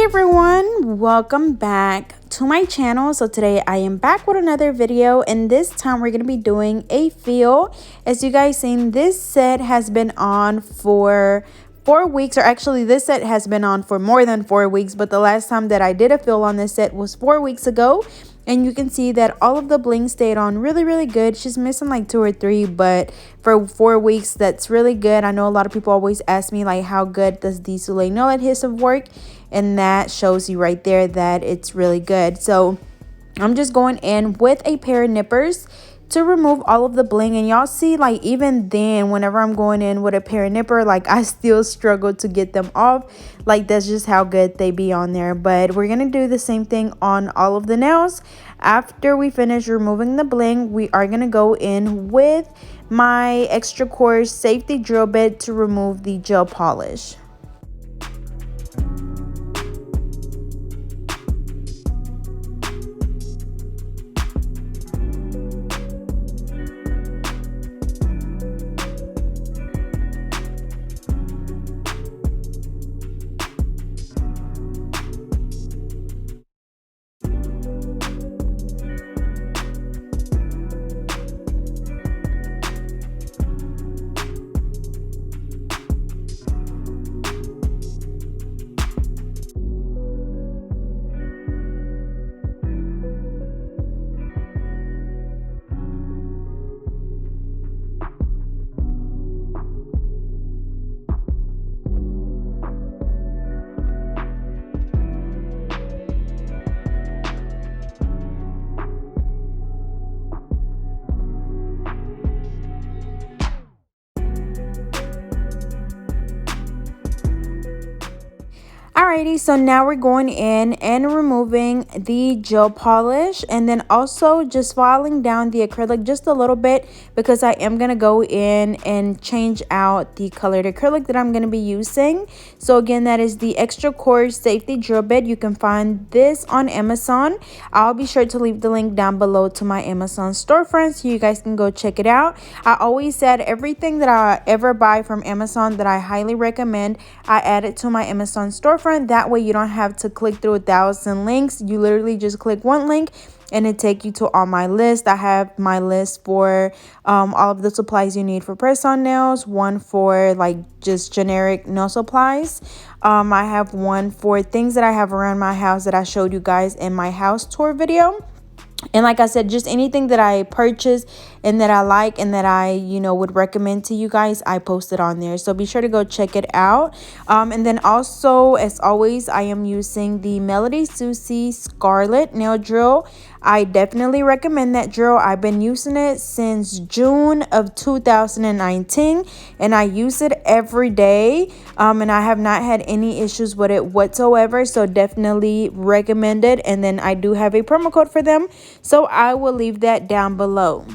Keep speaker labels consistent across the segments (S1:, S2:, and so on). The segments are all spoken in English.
S1: everyone, welcome back to my channel. So today I am back with another video, and this time we're going to be doing a fill. As you guys seen, this set has been on for 4 weeks, or actually this set has been on for more than 4 weeks, but the last time that I did a fill on this set was 4 weeks ago. And you can see that all of the bling stayed on really good. She's missing like 2 or 3, but for 4 weeks, that's really good. I know a lot of people always ask me like, how good does the Soleil Nail adhesive work? And that shows you right there that it's really good. So I'm just going in with a pair of nippers to remove all of the bling. And y'all see, like, even then, whenever I'm going in with a pair of nipper, like, I still struggle to get them off. Like, that's just how good they be on there. But we're gonna do the same thing on all of the nails. After we finish removing the bling, we are gonna go in with my extra coarse safety drill bit to remove the gel polish. Alrighty, so now we're going in and removing the gel polish, and then also just filing down the acrylic just a little bit, because I am going to go in and change out the colored acrylic that I'm going to be using. So again, that is the extra coarse safety drill bit. You can find this on Amazon. I'll be sure to leave the link down below to my Amazon storefront so you guys can go check it out. I always said everything that I ever buy from Amazon that I highly recommend, I add it to my Amazon storefront. That way you don't have to click through 1,000 links. You literally just click one link and it take you to all my list. I have my list for all of the supplies you need for press-on nails, one for like just generic nail supplies. I have one for things that I have around my house that I showed you guys in my house tour video. And like I said, just anything that I purchase and that I like and that I, would recommend to you guys, I post it on there. So be sure to go check it out. And then also, as always, I am using the Melody Susie Scarlet nail drill. I definitely recommend that drill. I've been using it since June of 2019 and I use it every day. And I have not had any issues with it whatsoever. So definitely recommend it. And then I do have a promo code for them, so I will leave that down below.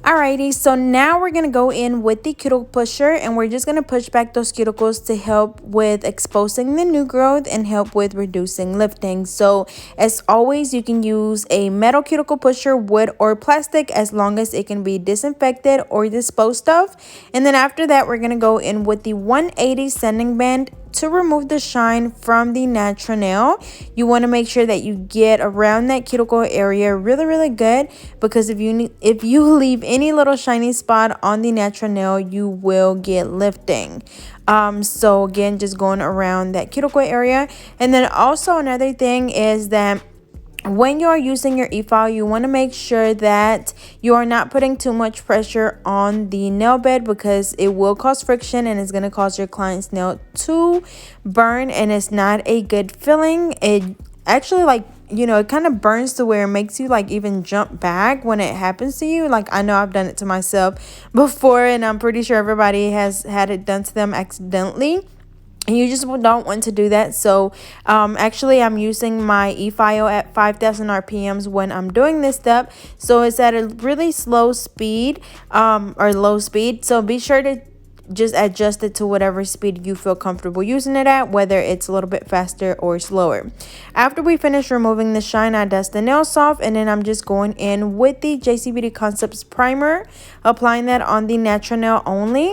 S1: Alrighty, so now we're going to go in with the cuticle pusher, and we're just going to push back those cuticles to help with exposing the new growth and help with reducing lifting. So as always, you can use a metal cuticle pusher, wood or plastic, as long as it can be disinfected or disposed of. And then after that, we're going to go in with the 180 sanding band to remove the shine from the natural nail. You want to make sure that you get around that cuticle area really good, because if you leave any little shiny spot on the natural nail, you will get lifting. So again, just going around that cuticle area. And then also another thing is that when you are using your e-file, you want to make sure that you are not putting too much pressure on the nail bed, because it will cause friction and it's going to cause your client's nail to burn, and it's not a good feeling. It actually, like, you know, it kind of burns to where it makes you like even jump back when it happens to you. Like, I know I've done it to myself before, and I'm pretty sure everybody has had it done to them accidentally. You just don't want to do that. So actually, I'm using my e-file at 5,000 RPMs when I'm doing this step, so it's at a really slow speed, or low speed. So be sure to just adjust it to whatever speed you feel comfortable using it at, whether it's a little bit faster or slower. After we finish removing the shine, I dust the nails off, and then I'm just going in with the JC Beauty Concepts primer, applying that on the natural nail only.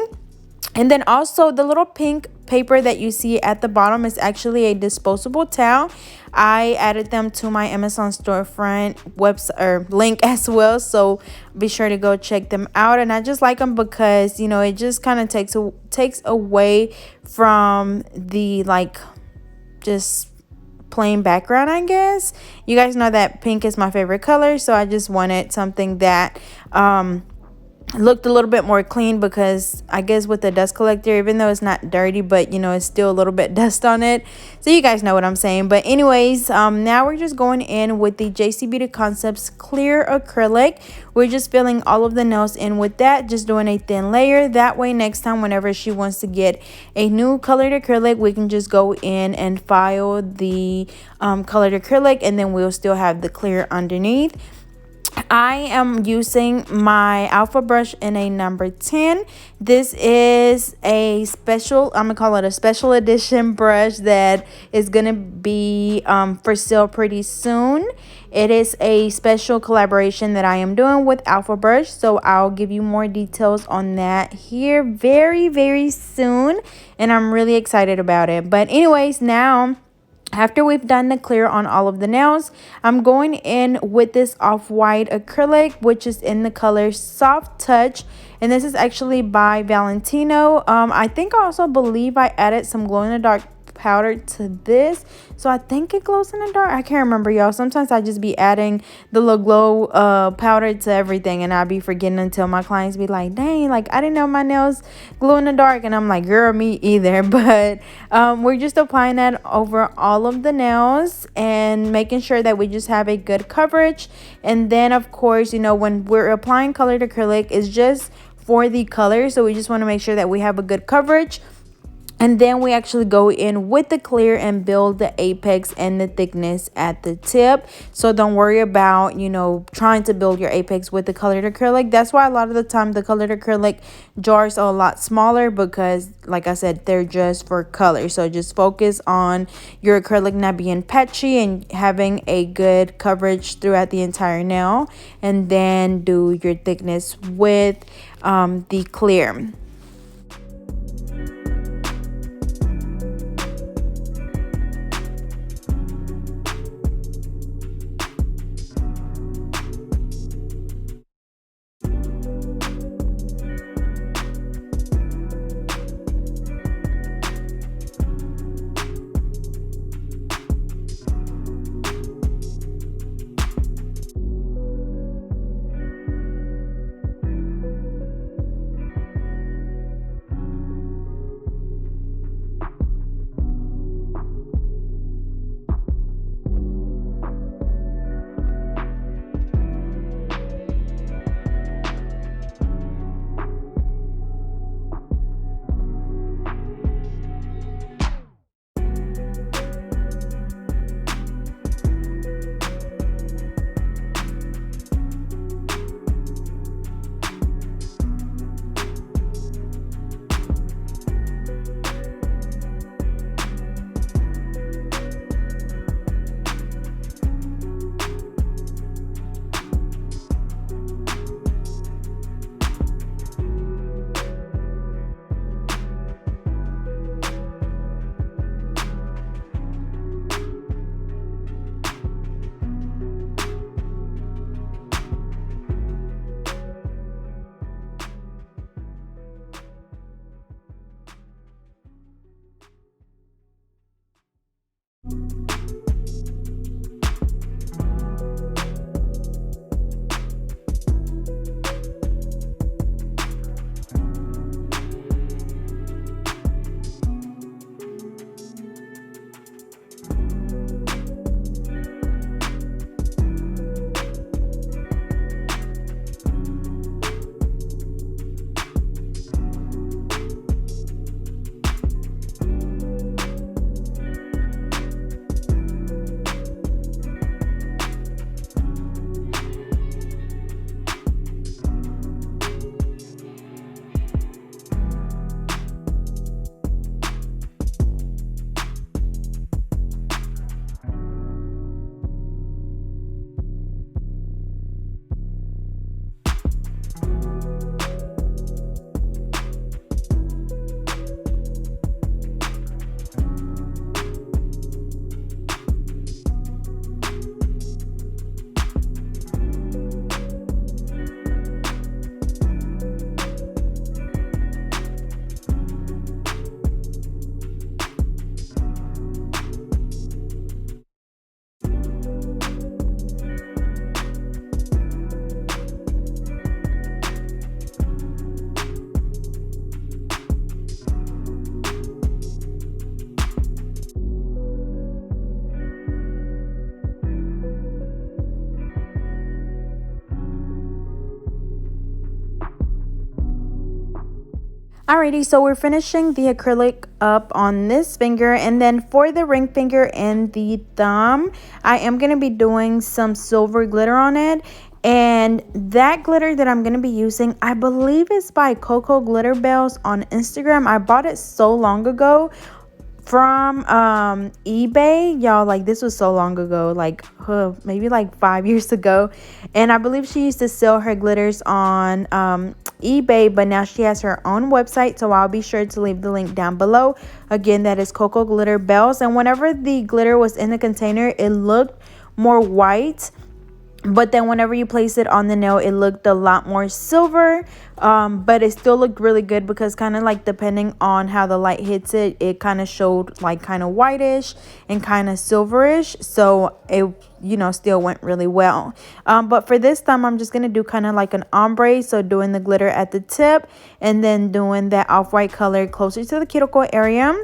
S1: And then also the little pink paper that you see at the bottom is actually a disposable towel. I added them to my Amazon storefront website or link as well, so be sure to go check them out. And I just like them because, you know, it just kind of takes away from the like just plain background, I guess. You guys know that pink is my favorite color, so I just wanted something that looked a little bit more clean, because I guess with the dust collector, even though it's not dirty, but you know, it's still a little bit dust on it. So you guys know what I'm saying. But anyways, now we're just going in with the JC Beauty Concepts clear acrylic. We're just filling all of the nails in with that, just doing a thin layer. That way next time whenever she wants to get a new colored acrylic, we can just go in and file the colored acrylic, and then we'll still have the clear underneath. I am using my alpha brush in a number 10. This is a special, I'm gonna call it a special edition brush that is gonna be for sale pretty soon. It is a special collaboration that I am doing with Alpha Brush, so I'll give you more details on that here very soon, and I'm really excited about it. But anyways, now after we've done the clear on all of the nails, I'm going in with this off-white acrylic, which is in the color Soft Touch. And this is actually by Valentino. I think I also believe I added some glow-in-the-dark powder to this, so I think it glows in the dark. I can't remember, y'all. Sometimes I just be adding the little glow powder to everything, and I be forgetting until my clients be like, dang, like I didn't know my nails glow in the dark. And I'm like, girl, me either. But we're just applying that over all of the nails and making sure that we just have a good coverage. And then of course, you know, when we're applying colored acrylic, it's just for the color, so we just want to make sure that we have a good coverage. And then we actually go in with the clear and build the apex and the thickness at the tip. So don't worry about, you know, trying to build your apex with the colored acrylic. That's why a lot of the time the colored acrylic jars are a lot smaller, because like I said, they're just for color. So just focus on your acrylic not being patchy and having a good coverage throughout the entire nail. And then do your thickness with the clear. Alrighty, so we're finishing the acrylic up on this finger, and then for the ring finger and the thumb, I am going to be doing some silver glitter on it. And that glitter that I'm going to be using, I believe is by Coco Glitter Bells on Instagram. I bought it so long ago from eBay, y'all. Like, this was so long ago, like maybe like 5 years ago, and I believe she used to sell her glitters on eBay, but now she has her own website, so I'll be sure to leave the link down below. Again, that is Coco Glitter Bells. And whenever the glitter was in the container, it looked more white, but then whenever you place it on the nail, it looked a lot more silver, but it still looked really good because kind of like depending on how the light hits it, it kind of showed like kind of whitish and kind of silverish. So it, you know, still went really well. But for this thumb, I'm just going to do kind of like an ombre. So doing the glitter at the tip and then doing that off-white color closer to the cuticle area,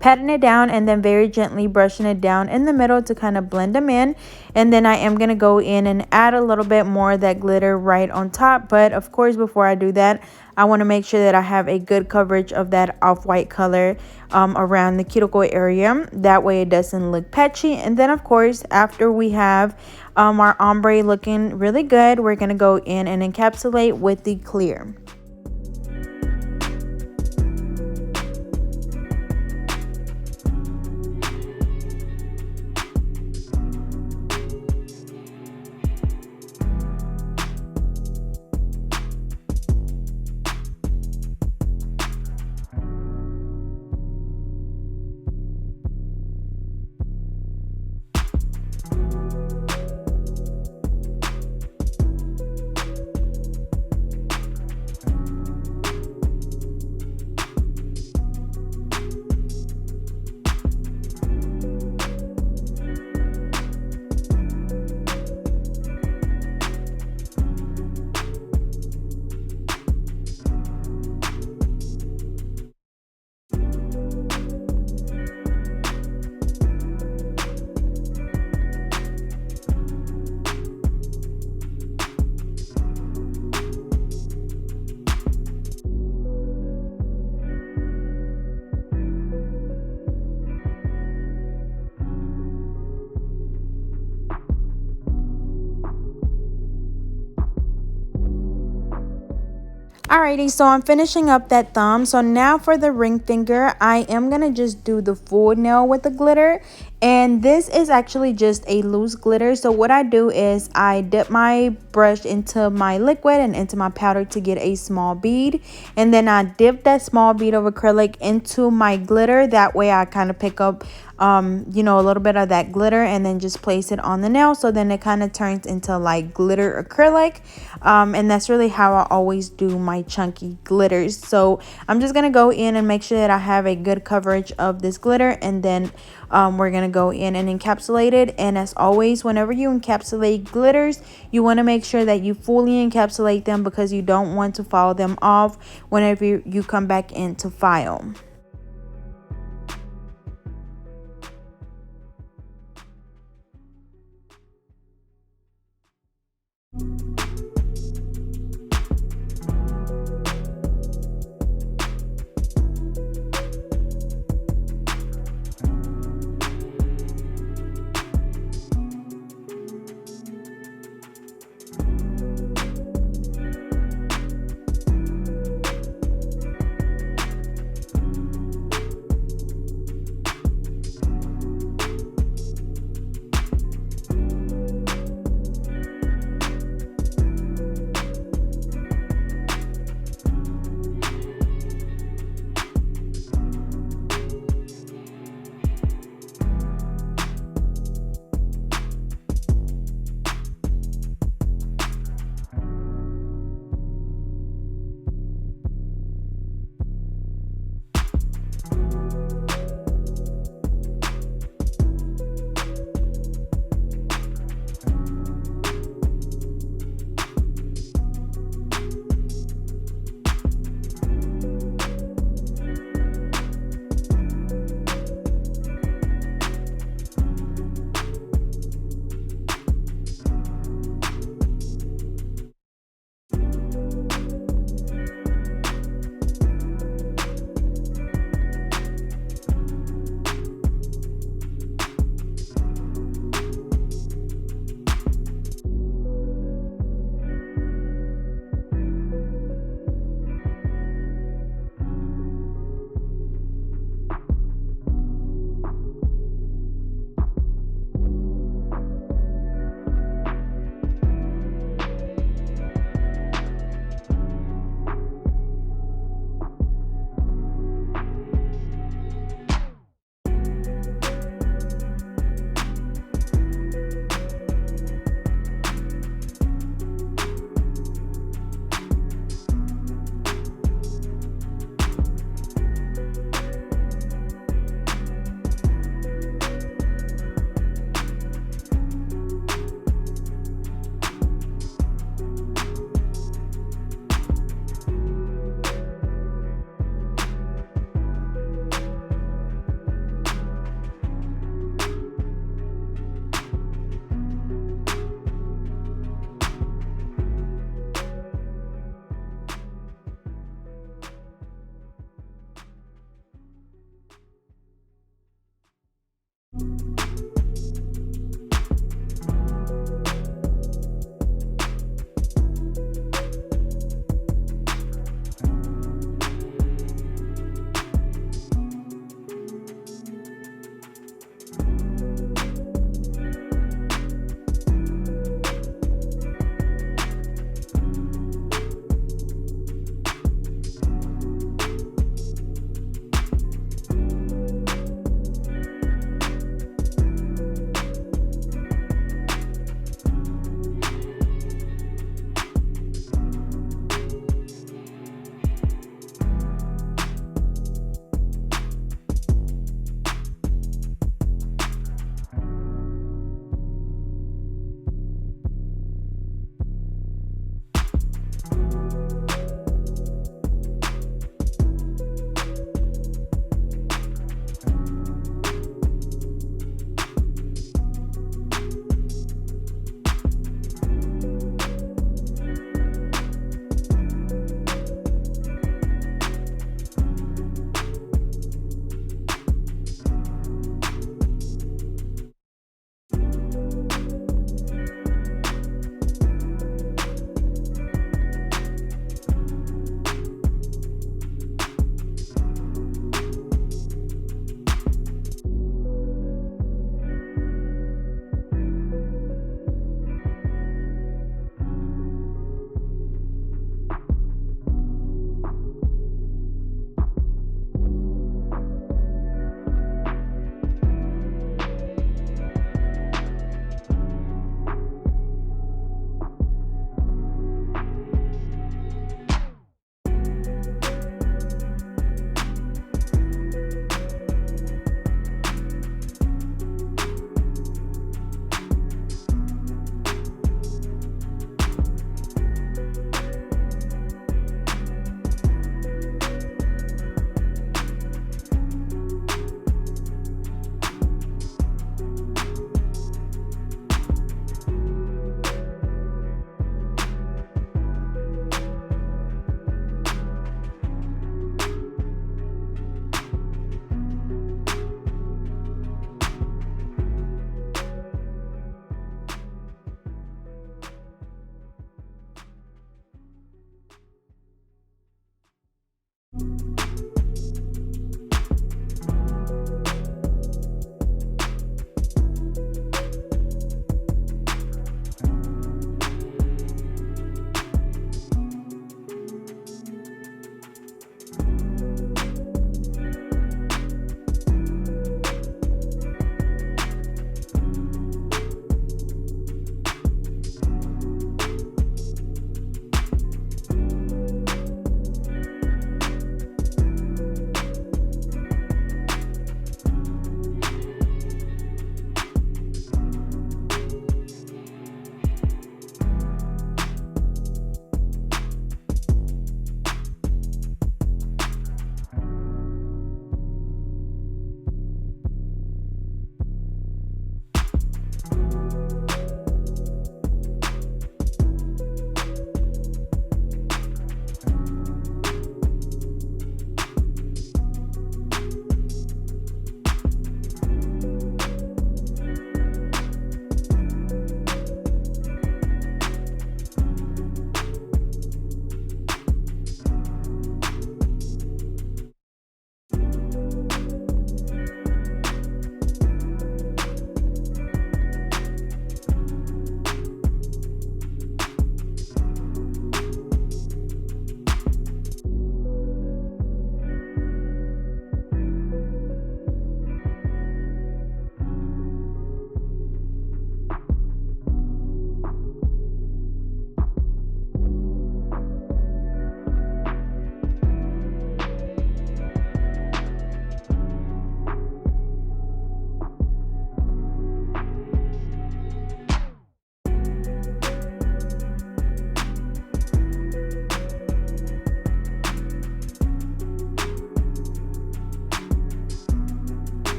S1: patting it down, and then very gently brushing it down in the middle to kind of blend them in. And then I am going to go in and add a little bit more of that glitter right on top. But of course, before I do that, I want to make sure that I have a good coverage of that off-white color around the cuticle area. That way it doesn't look patchy. And then of course, after we have our ombre looking really good, we're going to go in and encapsulate with the clear. Alrighty, so I'm finishing up that thumb. So now for the ring finger, I am going to just do the full nail with the glitter. And this is actually just a loose glitter. So what I do is I dip my brush into my liquid and into my powder to get a small bead. And then I dip that small bead of acrylic into my glitter. That way I kind of pick up you know, a little bit of that glitter and then just place it on the nail. So then it kind of turns into like glitter acrylic. And that's really how I always do my chunky glitters. So I'm just going to go in and make sure that I have a good coverage of this glitter. And then we're going to go in and encapsulate it. And as always, whenever you encapsulate glitters, you want to make sure that you fully encapsulate them because you don't want to file them off whenever you come back in to file.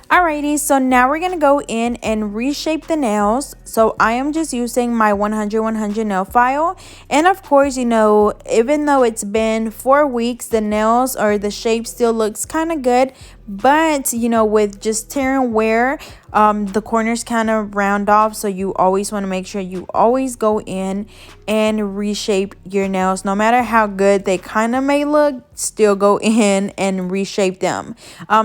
S1: Alrighty, so now we're going to go in and reshape the nails. So I am just using my 100 nail file. And of course, you know, even though it's been 4 weeks, the nails or the shape still looks kind of good. But, you know, with just tear and wear, the corners kind of round off. So you always want to make sure you always go in and reshape your nails. No matter how good they kind of may look, still go in and reshape them.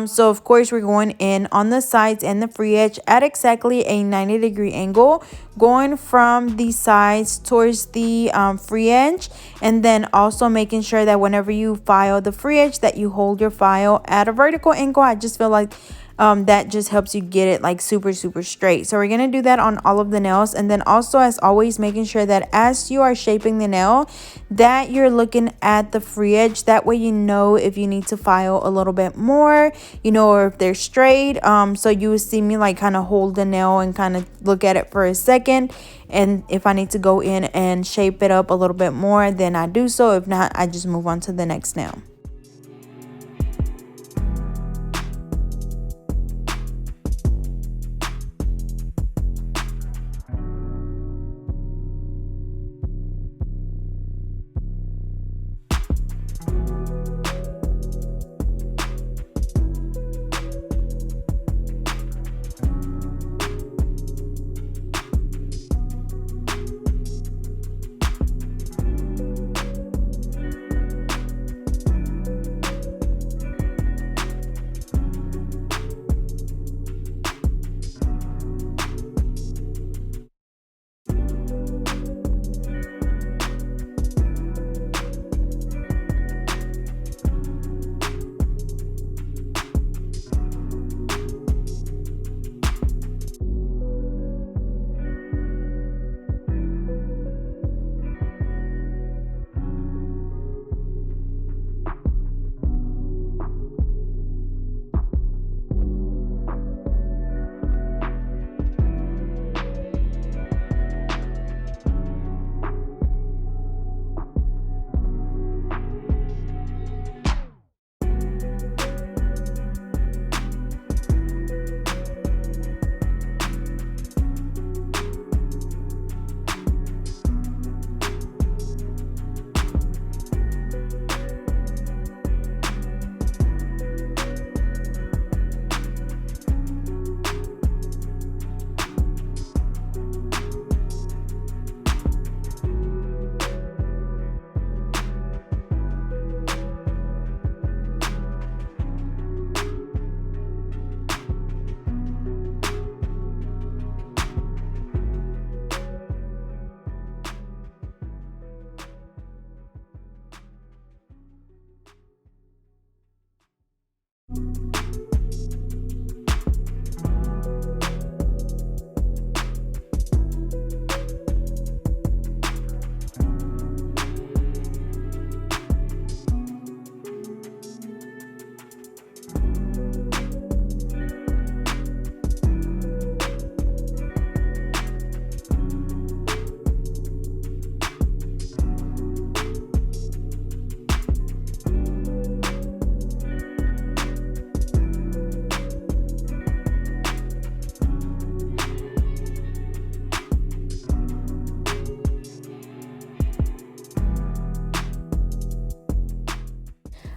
S1: So of course, we're going in on the sides and the free edge at exactly a 90-degree angle, going from the sides towards the free edge, and then also making sure that whenever you file the free edge that you hold your file at a vertical angle. I just feel like that just helps you get it like super straight. So we're gonna do that on all of the nails, and then also, as always, making sure that as you are shaping the nail that you're looking at the free edge. That way you know if you need to file a little bit more, you know, or if they're straight. So you will see me like kind of hold the nail and kind of look at it for a second, and if I need to go in and shape it up a little bit more, then I do so. If not, I just move on to the next nail.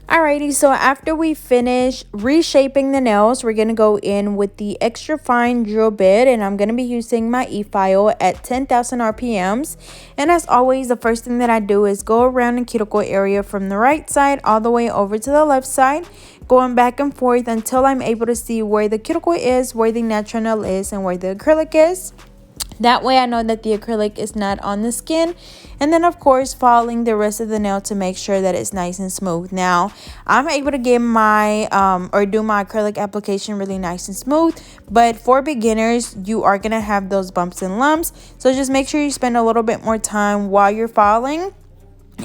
S1: Alrighty, so after we finish reshaping the nails, we're going to go in with the extra fine drill bit, and I'm going to be using my e-file at 10,000 RPMs. And as always, the first thing that I do is go around the cuticle area from the right side all the way over to the left side, going back and forth until I'm able to see where the cuticle is, where the natural nail is, and where the acrylic is. That way I know that the acrylic is not on the skin. And then of course following the rest of the nail to make sure that it's nice and smooth. Now I'm able to get my do my acrylic application really nice and smooth, but for beginners you are gonna have those bumps and lumps, so just make sure you spend a little bit more time while you're filing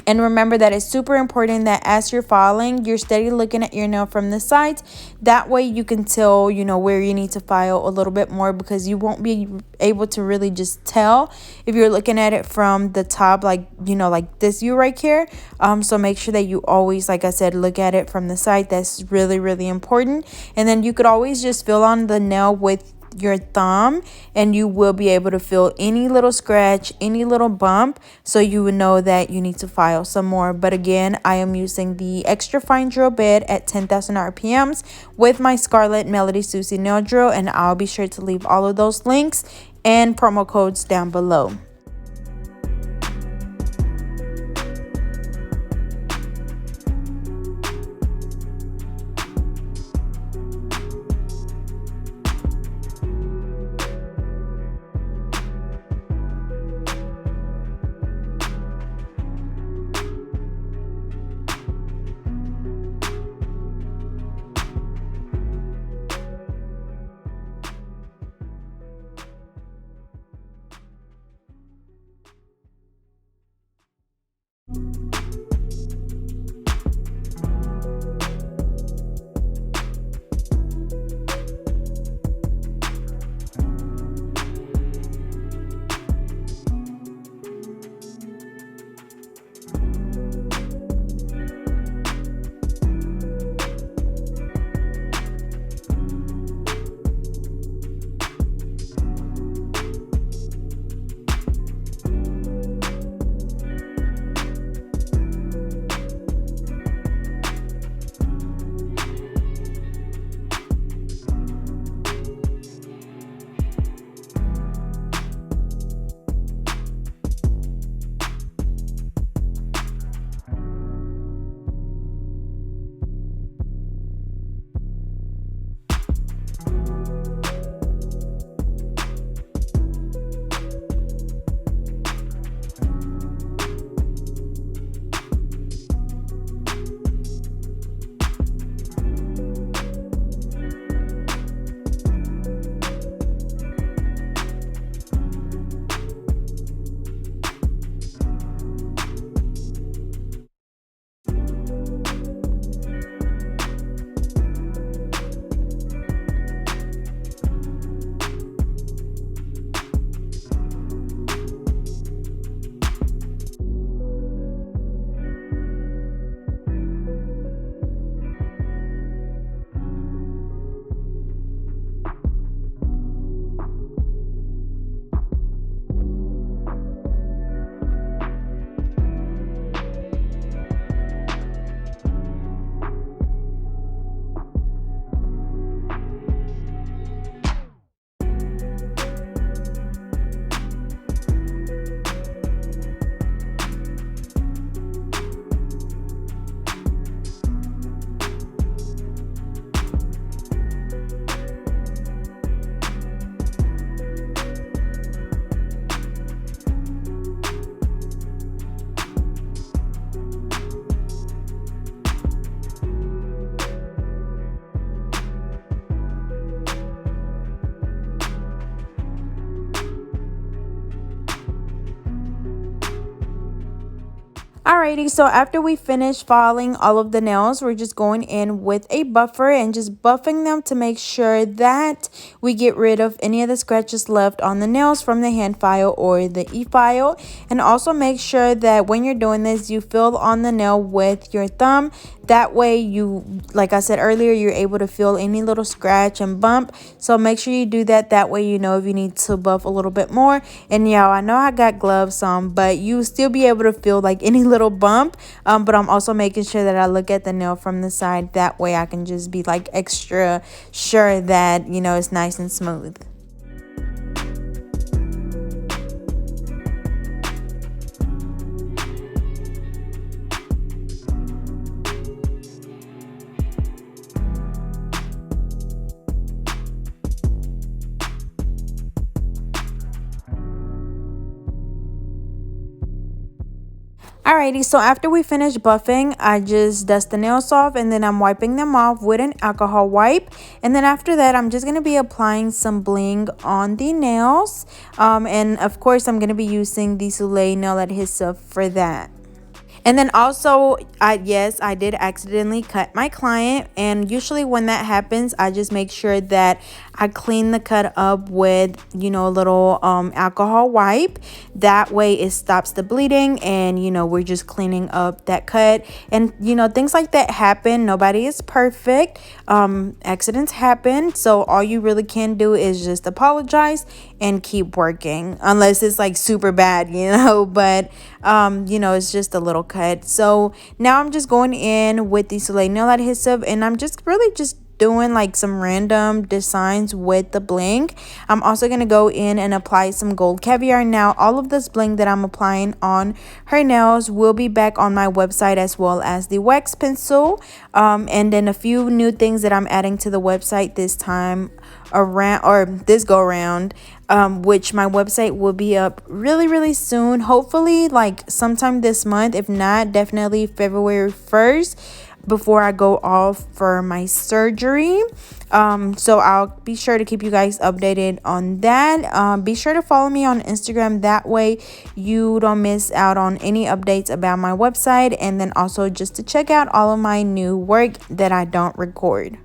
S1: And remember that it's super important that as you're filing, you're steady looking at your nail from the sides. That way you can tell, you know, where you need to file a little bit more, because you won't be able to really just tell if you're looking at it from the top, like, you know, like this view right here. So make sure that you always, like I said, look at it from the side. That's really, really important. And then you could always just fill on the nail with your thumb, and you will be able to feel any little scratch, any little bump, so you would know that you need to file some more. But again, I am using the extra fine drill bit at 10,000 RPMs with my Scarlet Melody Susie nail drill, and I'll be sure to leave all of those links and promo codes down below. Alrighty, so after we finish filing all of the nails, we're just going in with a buffer and just buffing them to make sure that we get rid of any of the scratches left on the nails from the hand file or the e-file. And also make sure that when you're doing this, you fill on the nail with your thumb. That way you, like I said earlier, you're able to feel any little scratch and bump. So make sure you do that. That way you know if you need to buff a little bit more. And yeah, I know I got gloves on, but you still be able to feel like any little bump. But I'm also making sure that I look at the nail from the side. That way I can just be like extra sure that, you know, it's nice and smooth. Alrighty, so after we finish buffing, I just dust the nails off and then I'm wiping them off with an alcohol wipe. And then after that, I'm just going to be applying some bling on the nails. And of course, I'm going to be using the Soleil nail adhesive for that. And then also, yes, I did accidentally cut my client, and usually when that happens, I just make sure that I clean the cut up with, you know, a little alcohol wipe. That way it stops the bleeding, and you know, we're just cleaning up that cut. And you know, things like that happen. Nobody is perfect. Accidents happen, so all you really can do is just apologize and keep working, unless it's like super bad, you know. But you know, it's just a little cut. So now I'm just going in with the Soleil nail adhesive, and I'm just really just doing like some random designs with the bling. I'm also going to go in and apply some gold caviar. Now all of this bling that I'm applying on her nails will be back on my website, as well as the wax pencil, and then a few new things that I'm adding to the website this time around, or this go around, which my website will be up really soon, hopefully like sometime this month. If not, definitely February 1st, before I go off for my surgery. So I'll be sure to keep you guys updated on that. Be sure to follow me on Instagram, that way you don't miss out on any updates about my website, and then also just to check out all of my new work that I don't record.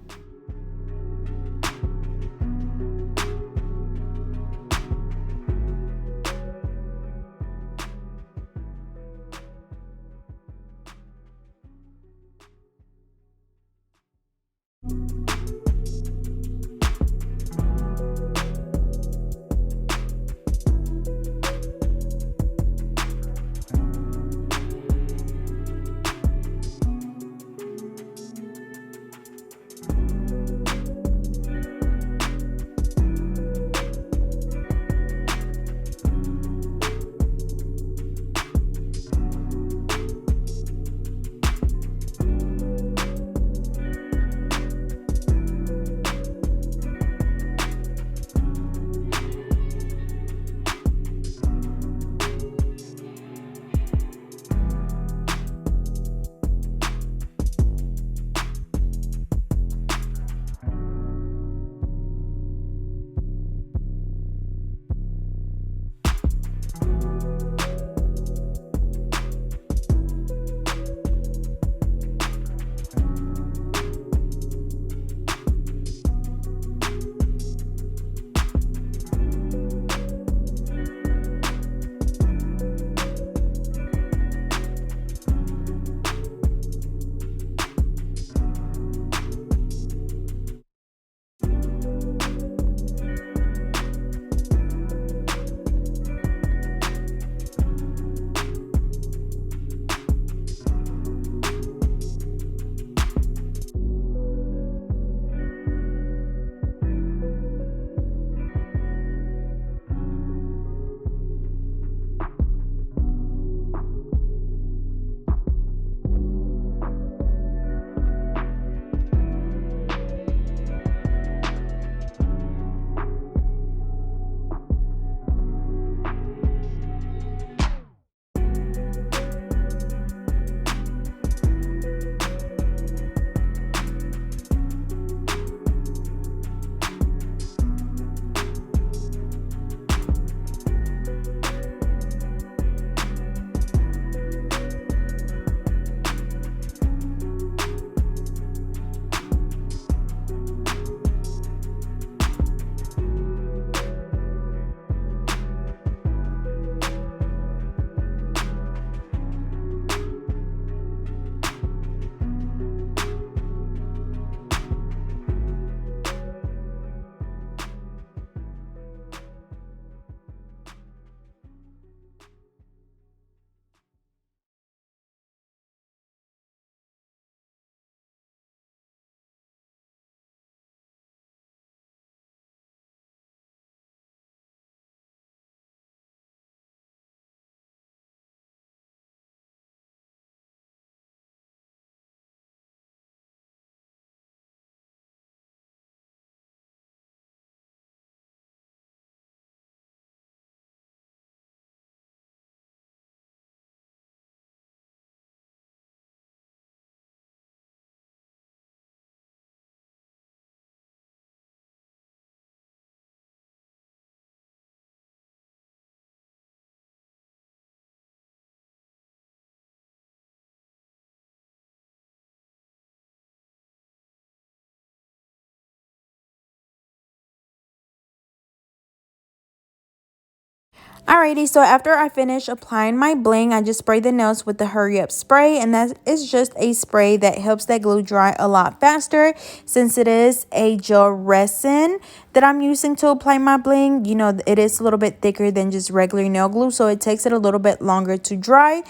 S1: Alrighty, so after I finish applying my bling, I just spray the nails with the Hurry Up spray, and that is just a spray that helps that glue dry a lot faster since it is a gel resin that I'm using to apply my bling. You know, it is a little bit thicker than just regular nail glue, so it takes it a little bit longer to dry.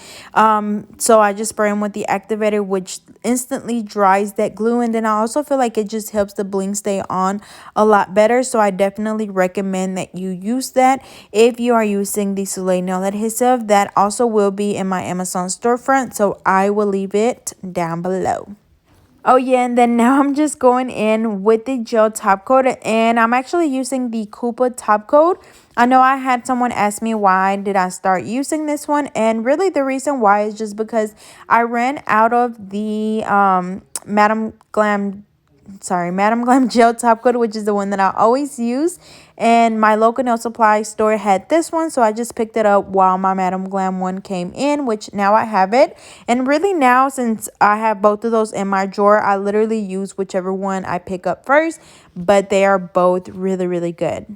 S1: So I just spray them with the activator, which instantly dries that glue, and then I also feel like it just helps the bling stay on a lot better. So I definitely recommend that you use that if you are using the Soleil nail adhesive. That also will be in my Amazon storefront, so I will leave it down below. Oh yeah, and then now I'm just going in with the gel top coat, and I'm actually using the Koopa top coat. I know I had someone ask me why did I start using this one, and really the reason why is just because I ran out of the Madam Glam gel top coat, which is the one that I always use, and my local nail supply store had this one, so I just picked it up while my Madam Glam one came in, which now I have it. And really now, since I have both of those in my drawer, I literally use whichever one I pick up first, but they are both really, really good.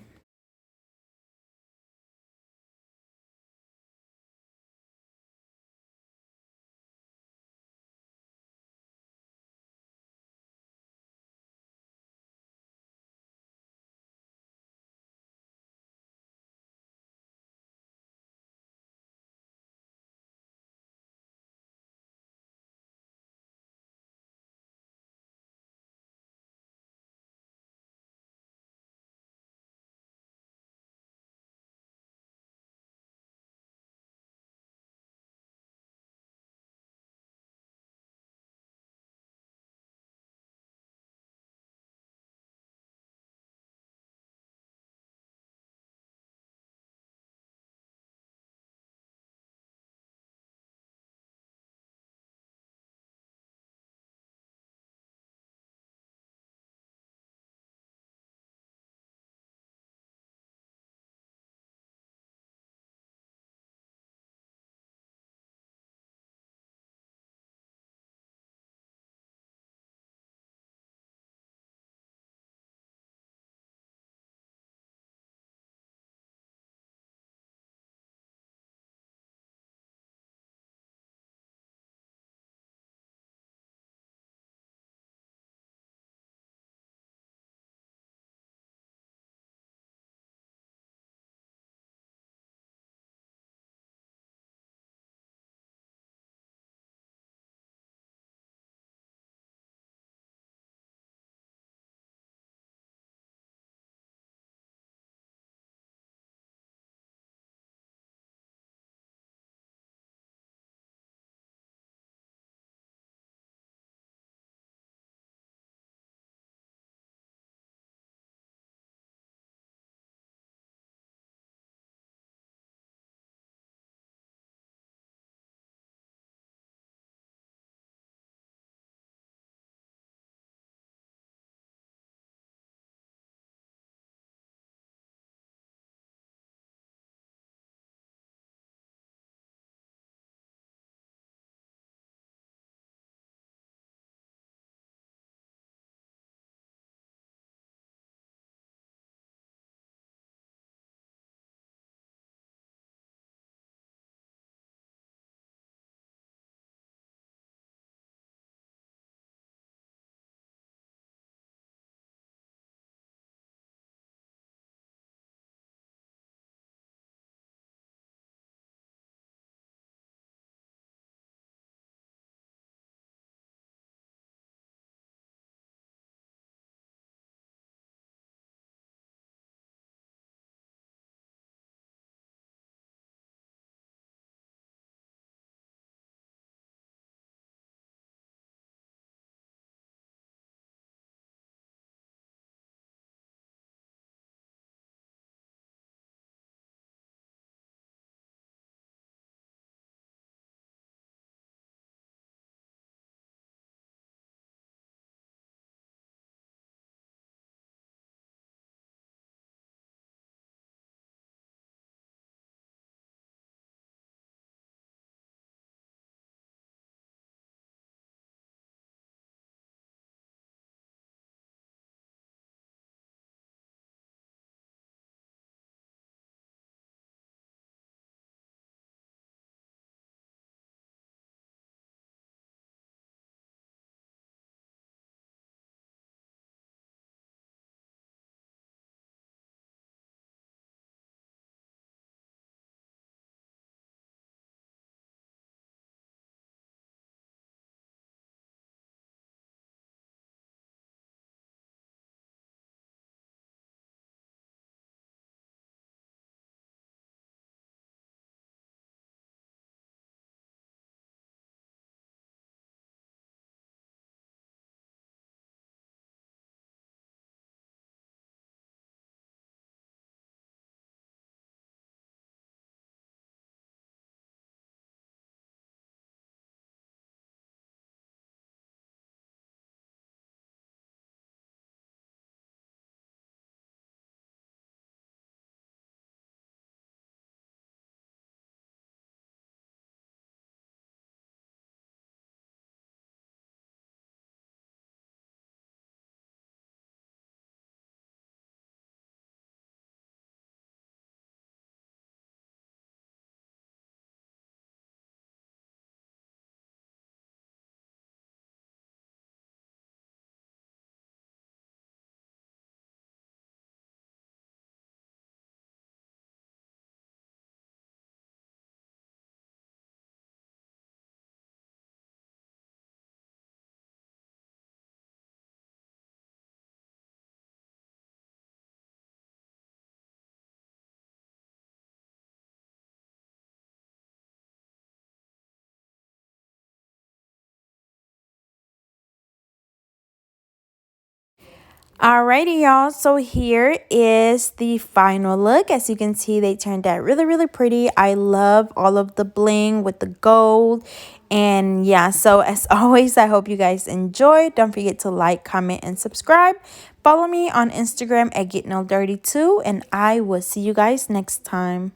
S1: Alrighty, y'all. So here is the final look. As you can see, they turned out really, really pretty. I love all of the bling with the gold. And yeah, so as always, I hope you guys enjoyed. Don't forget to like, comment, and subscribe. Follow me on Instagram at GetNailDirty2, and I will see you guys next time.